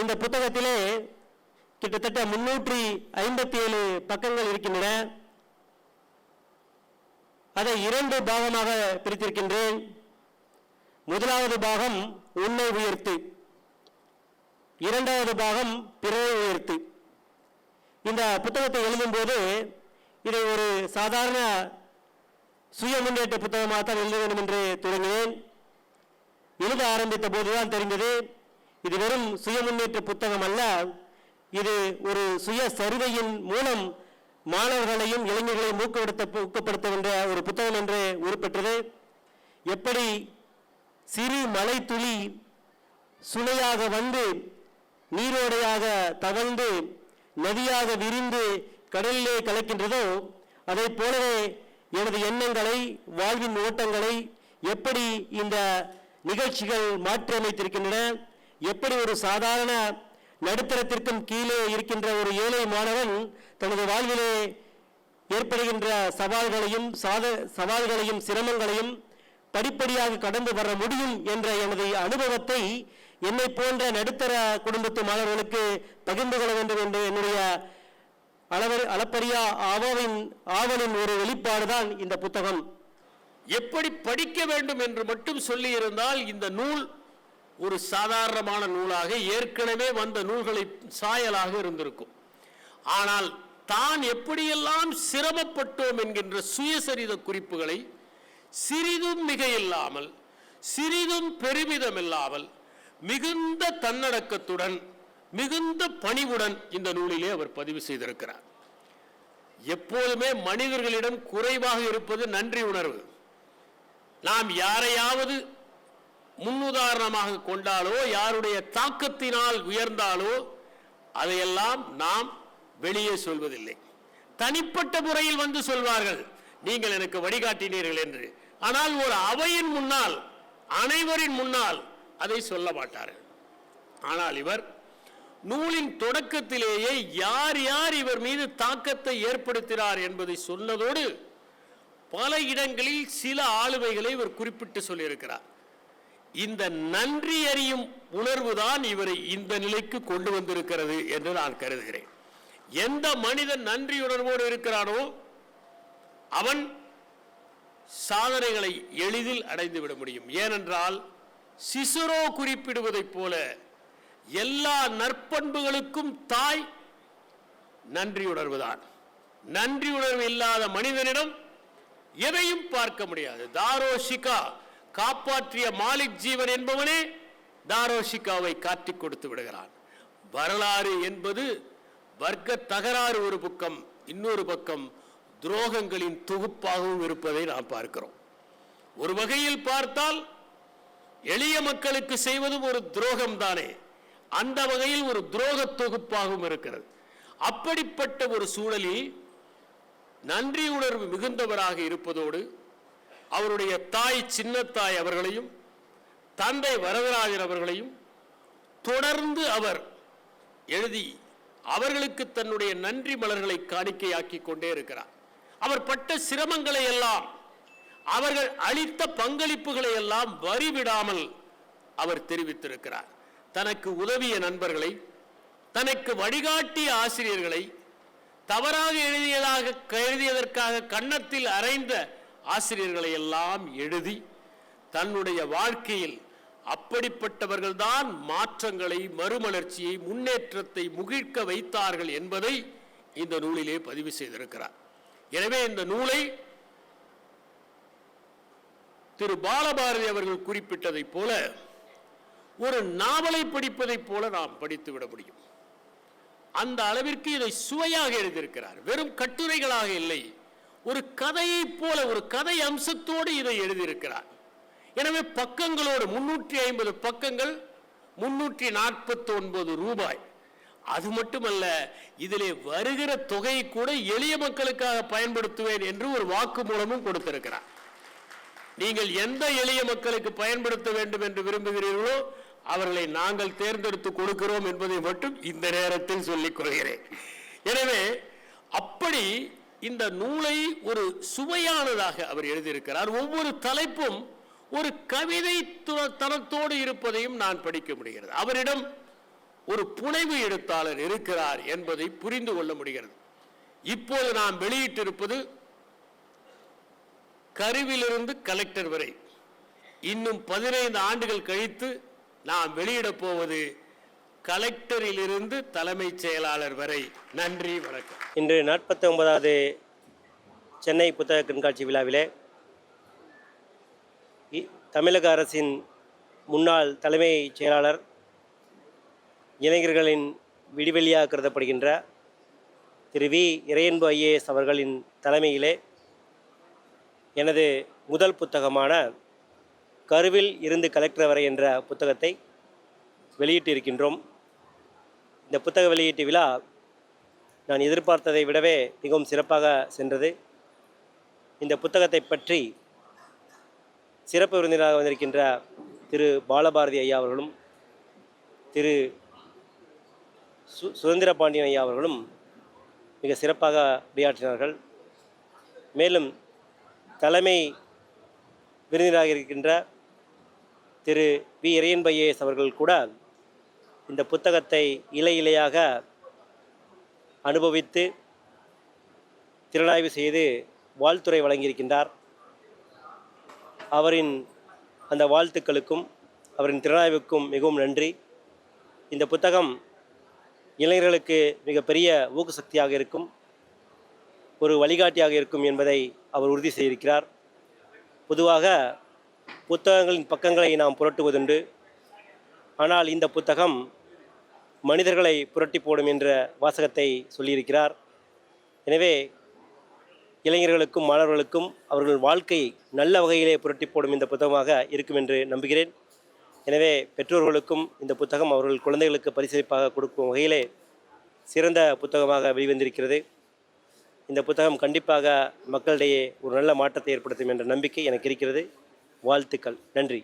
இந்த புத்தகத்திலே கிட்டத்தட்ட 357 பக்கங்கள் இருக்கின்றன. அதை 2 பாகமாக பிரித்திருக்கின்றேன். முதலாவது பாகம் உன்னை உயர்த்து, இரண்டாவது பாகம் பிறரை உயர்த்து. இந்த புத்தகத்தை எழுதும்போது இதை ஒரு சாதாரண சுய முன்னேற்ற புத்தகமாக தான் எழுத வேண்டும் என்று தொடங்கினேன். எழுத ஆரம்பித்த போதுதான் தெரிந்தது இது வெறும் சுய முன்னேற்ற புத்தகம் அல்ல, இது ஒரு சுய சர்வையின் மூலம் மாணவர்களையும் இளைஞர்களையும் ஊக்கப்படுத்துகின்ற ஒரு புத்தகம் என்று உருப்பெற்றது. எப்படி சிறு மலை துளி சுனையாக வந்து நீரோடையாக தவழ்ந்து நதியாக விரிந்து கடலிலே கலக்கின்றதோ அதை போலவே எனது எண்ணங்களை, வாழ்வின் ஓட்டங்களை எப்படி இந்த நிகழ்ச்சிகள் மாற்றி அமைத்திருக்கின்றன. எப்படி ஒரு சாதாரண நடுத்தரத்திற்கும் கீழே இருக்கின்ற ஒரு ஏழை மாணவன் தனது வாழ்விலே ஏற்படுகின்ற சவால்களையும் சிரமங்களையும் படிப்படியாக கடந்து வர முடியும் என்ற எனது அனுபவத்தை என்னை போன்ற நடுத்தர குடும்பத்து மாணவர்களுக்கு பகிர்ந்து கொள்ள வேண்டும் என்று என்னுடைய அளப்பரியா ஆவலின் ஒரு வெளிப்பாடுதான் இந்த புத்தகம். எப்படி படிக்க வேண்டும் என்று மட்டும் சொல்லி இருந்தால் இந்த நூல் ஒரு சாதாரணமான நூலாக ஏற்கனவே வந்த நூல்களை சாயலாக இருந்திருக்கும். ஆனால் தான் எப்படியெல்லாம் சிரமப்பட்டோம் என்கின்ற சுயசரித குறிப்புகளை சிறிதும் மிக இல்லாமல் சிறிதும் பெருமிதம் இல்லாமல் மிகுந்த தன்னடக்கத்துடன் மிகுந்த பணிவுடன் இந்த நூலிலே அவர் பதிவு செய்திருக்கிறார். எப்போதுமே மனிதர்களிடம் குறைவாக இருப்பது நன்றி உணர்வு. நாம் யாரையாவது முன்னுதாரணமாக கொண்டாலோ யாருடைய தாக்கத்தினால் உயர்ந்தாலோ அதையெல்லாம் நாம் வெளியே சொல்வதில்லை. தனிப்பட்ட முறையில் வந்து சொல்வார்கள், நீங்கள் எனக்கு வழிகாட்டினீர்கள் என்று. ஆனால் ஒரு அவையின் முன்னால், அனைவரின் முன்னால் அதை சொல்ல மாட்டார்கள். ஆனால் இவர் நூலின் தொடக்கத்திலேயே யார் யார் இவர் மீது தாக்கத்தை ஏற்படுத்தினார் என்பதை சொன்னதோடு பல இடங்களில் சில ஆளுமைகளை இவர் குறிப்பிட்டு சொல்லியிருக்கிறார். இந்த நன்றி அறியும் உணர்வுதான் இவரை இந்த நிலைக்கு கொண்டு வந்திருக்கிறது என்று நான் கருதுகிறேன். எந்த மனிதன் நன்றியுணர்வோடு இருக்கிறானோ அவன் சாதனைகளை எளிதில் அடைந்துவிட முடியும். ஏனென்றால் சிசுரோ குறிப்பிடுவதைப் போல எல்லா நற்பண்புகளுக்கும் தாய் நன்றியுணர்வுதான். நன்றியுணர்வு இல்லாத மனிதனிடம் எதையும் பார்க்க முடியாது. தாரோஷிகா காப்பாற்றிய மாலிக் ஜீவன் என்பவனே தாரோஷிகாவை காட்டிக் கொடுத்து விடுகிறான். வரலாறு என்பது வர்க்க தகராறு ஒரு பக்கம், இன்னொரு பக்கம் துரோகங்களின் தொகுப்பாகவும் இருப்பதை நாம் பார்க்கிறோம். ஒரு வகையில் பார்த்தால் எளிய மக்களுக்கு செய்வதும் ஒரு துரோகம் தானே, அந்த வகையில் ஒரு துரோக தொகுப்பாகவும் இருக்கிறது. அப்படிப்பட்ட ஒரு சூழலில் நன்றி உணர்வு மிகுந்தவராக இருப்பதோடு அவருடைய தாய் சின்னத்தாய் அவர்களையும் தந்தை வரதராஜன் அவர்களையும் தொடர்ந்து அவர் எழுதி அவர்களுக்கு தன்னுடைய நன்றி மலர்களை காணிக்கையாக்கி கொண்டே இருக்கிறார். அவர் பட்ட சிரமங்களை எல்லாம், அவர்கள் அளித்த பங்களிப்புகளை எல்லாம் வரிவிடாமல் அவர் தெரிவித்திருக்கிறார். தனக்கு உதவிய நண்பர்களை, தனக்கு வழிகாட்டிய ஆசிரியர்களை, தவறாக எழுதியதற்காக கன்னத்தில் அறைந்த ஆசிரியர்களை எல்லாம் எழுதி தன்னுடைய வாழ்க்கையில் அப்படிப்பட்டவர்கள்தான் மாற்றங்களை, மறுமலர்ச்சியை, முன்னேற்றத்தை முகிழ்க்க வைத்தார்கள் என்பதை இந்த நூலிலே பதிவு செய்திருக்கிறார். எனவே இந்த நூலை திரு பாலபாரதி அவர்கள் குறிப்பிட்டதைப் போல ஒரு நாவலை படிப்பதைப் போல நாம் படித்துவிட முடியும். அந்த அளவிற்கு இதை சுவையாக எழுதியிருக்கிறார். வெறும் கட்டுரைகளாக இல்லை, ஒரு கதையைப் போல ஒரு கதை அம்சத்தோடு இதை எழுதியிருக்கிறார். எனவே பக்கங்களோடு 350 பக்கங்கள், 349 ரூபாய். அது மட்டுமல்ல, இதிலே வருகிற தொகையை கூட எளிய மக்களுக்காக பயன்படுத்துவேன் என்று ஒரு வாக்கு மூலமும் கொடுத்திருக்கிறார். நீங்கள் எந்த எளிய மக்களுக்கு பயன்படுத்த வேண்டும் என்று விரும்புகிறீர்களோ அவர்களை நாங்கள் தேர்ந்தெடுத்து கொடுக்கிறோம் என்பதை மட்டும் இந்த நேரத்தில் சொல்லிக் கொள்கிறேன். எனவே அப்படி இந்த நூலை ஒரு சுவையானதாக அவர் எழுதியிருக்கிறார். ஒவ்வொரு தலைப்பும் ஒரு கவிதை தனத்தோடு இருப்பதையும் நான் படிக்க முடிகிறது. அவரிடம் ஒரு புனைவு எழுத்தாளர் இருக்கிறார் என்பதை புரிந்து கொள்ள முடிகிறது. இப்போது நாம் வெளியிட்டிருப்பது கருவிலிருந்து கலெக்டர் வரை. இன்னும் 15 ஆண்டுகள் கழித்து நாம் வெளியிடப் போவது கலெக்டரிலிருந்து தலைமைச் செயலாளர் வரை. நன்றி, வணக்கம். இன்று 49வது சென்னை புத்தக கண்காட்சி விழாவிலே தமிழக அரசின் முன்னாள் தலைமைச் செயலாளர், இளைஞர்களின் விடிவெளியாக கருதப்படுகின்ற திரு வி. இறையன்பு ஐஏஎஸ் அவர்களின் தலைமையிலே எனது முதல் புத்தகமான கருவில் இருந்து கலெக்டர் வரை என்ற புத்தகத்தை வெளியிட்டு இருக்கின்றோம். இந்த புத்தக வெளியீட்டு விழா நான் எதிர்பார்த்ததை விடவே மிகவும் சிறப்பாக சென்றது. இந்த புத்தகத்தை பற்றி சிறப்பு விருந்தினராக வந்திருக்கின்ற திரு பாலபாரதி ஐயா அவர்களும் திரு சுதந்திர பாண்டியன் ஐயா அவர்களும் மிக சிறப்பாக உரையாற்றினார்கள். மேலும் தலைமை விருந்தினராக இருக்கின்ற திரு வி. இறையன்பு ஐஏஎஸ் அவர்கள் கூட இந்த புத்தகத்தை இலை இலையாக அனுபவித்து திறனாய்வு செய்து வாழ்த்துரை வழங்கியிருக்கின்றார். அவரின் அந்த வாழ்த்துக்களுக்கும் அவரின் திறனாய்வுக்கும் மிகவும் நன்றி. இந்த புத்தகம் இளைஞர்களுக்கு மிகப்பெரிய ஊக்க சக்தியாக இருக்கும், ஒரு வழிகாட்டியாக இருக்கும் என்பதை அவர் உறுதி செய்திருக்கிறார். பொதுவாக புத்தகங்களின் பக்கங்களை நாம் புரட்டுவதுண்டு. ஆனால் இந்த புத்தகம் மனிதர்களை புரட்டி போடும் என்ற வாசகத்தை சொல்லியிருக்கிறார். எனவே இளைஞர்களுக்கும் மாணவர்களுக்கும் அவர்கள் வாழ்க்கை நல்ல வகையிலே புரட்டி போடும் இந்த புத்தகமாக இருக்கும் என்று நம்புகிறேன். எனவே பெற்றோர்களுக்கும் இந்த புத்தகம் அவர்கள் குழந்தைகளுக்கு பரிசளிப்பாக கொடுக்கும் வகையிலே சிறந்த புத்தகமாக வெளிவந்திருக்கிறது. இந்த புத்தகம் கண்டிப்பாக மக்களிடையே ஒரு நல்ல மாற்றத்தை ஏற்படுத்தும் என்ற நம்பிக்கை எனக்கு இருக்கிறது. வாழ்த்துக்கள். நன்றி.